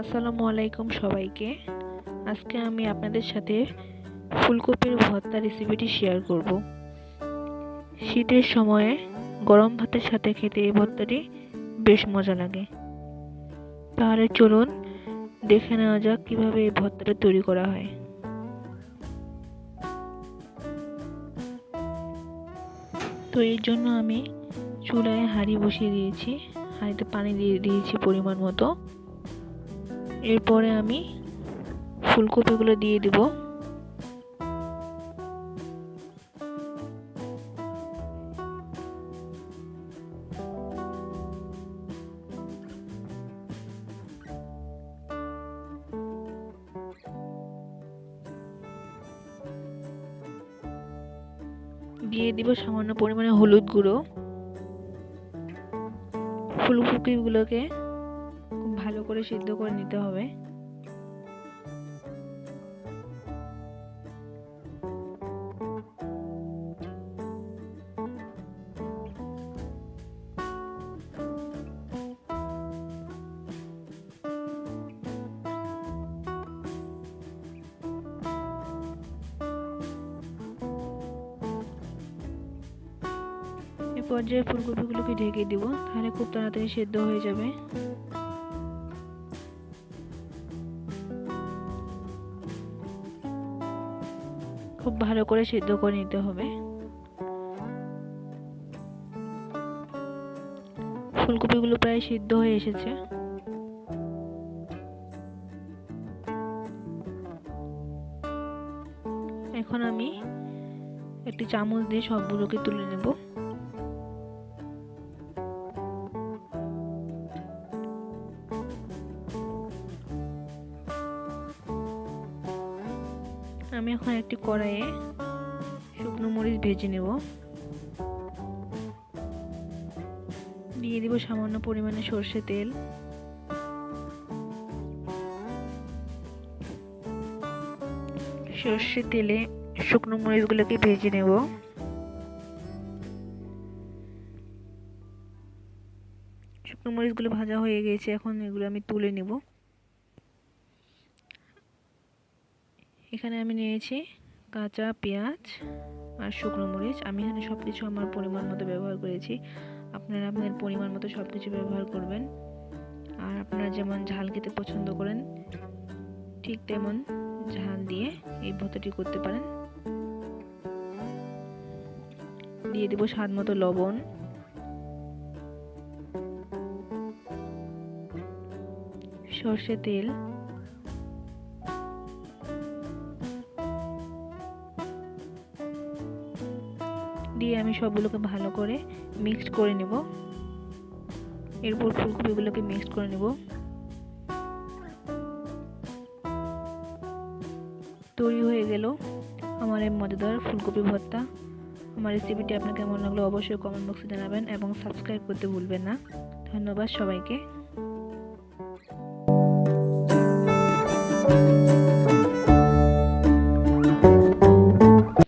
আসসালামু আলাইকুম সবাইকে। আজকে আমি আপনাদের সাথে ফুলকপির ভর্তা রেসিপিটি শেয়ার করব। শীতের সময়ে গরম ভাতের সাথে খেতে এই ভর্তাটি বেশ মজা লাগে। তাহলে চলুন দেখে নেওয়া যাক কিভাবে এই ভর্তাটা তৈরি করা হয়। তো এর জন্য আমি চুলায় হাঁড়ি বসিয়ে দিয়েছি, হাঁড়িতে পানি দিয়ে দিয়েছি পরিমাণ মতো। এরপরে আমি ফুলকপিগুলো দিয়ে দেব। দিয়ে দিব সামান্য পরিমাণে হলুদ গুঁড়ো। ফুলকপিগুলোকে খুব ভালো করে সিদ্ধ করে নিতে হবে। এই পর্যায়ে ফুলকপিগুলোকে ঢেকে দিব, তাহলে খুব তাড়াতাড়ি সেদ্ধ হয়ে যাবে। খুব ভালো করে সেদ্ধ করে নিতে হবে। ফুলকপিগুলো প্রায় সিদ্ধ হয়ে এসেছে। এখন আমি একটি চামচ দিয়ে সবগুলোকে তুলে নেব। আমি এখন একটি কড়াইয়ে শুকনো মরিচ ভেজে নেব। দিয়ে দিব সামান্য পরিমাণে সরষে তেল। সরষে তেলে শুকনো মরিচগুলোকে ভেজে নেব। শুকনো মরিচগুলো ভাজা হয়ে গেছে, এখন এগুলো আমি তুলে নেব। এখানে আমি নিয়েছি কাঁচা পেঁয়াজ আর শুকনো মরিচ। আমি এখানে সবকিছু আমার পরিমাণ মতো ব্যবহার করেছি। আপনারা আপনাদের পরিমাণ মতো সবকিছু ব্যবহার করবেন। আর আপনারা যেমন ঝাল খেতে পছন্দ করেন ঠিক তেমন ঝাল দিয়ে এই ভর্তাটি করতে পারেন। দিয়ে দেব স্বাদ মতো লবণ, সরষে তেল, দিয়ে আমি সবগুলোকে ভালো করে মিক্সড করে নেব। এরপর ফুলকপিগুলোকে মিক্সড করে নেব। তৈরি হয়ে গেল আমার এই মজাদার ফুলকপি ভর্তা। আমার রেসিপিটি আপনার কেমন লাগলো অবশ্যই কমেন্ট বক্সে জানাবেন এবং সাবস্ক্রাইব করতে ভুলবেন না। ধন্যবাদ সবাইকে।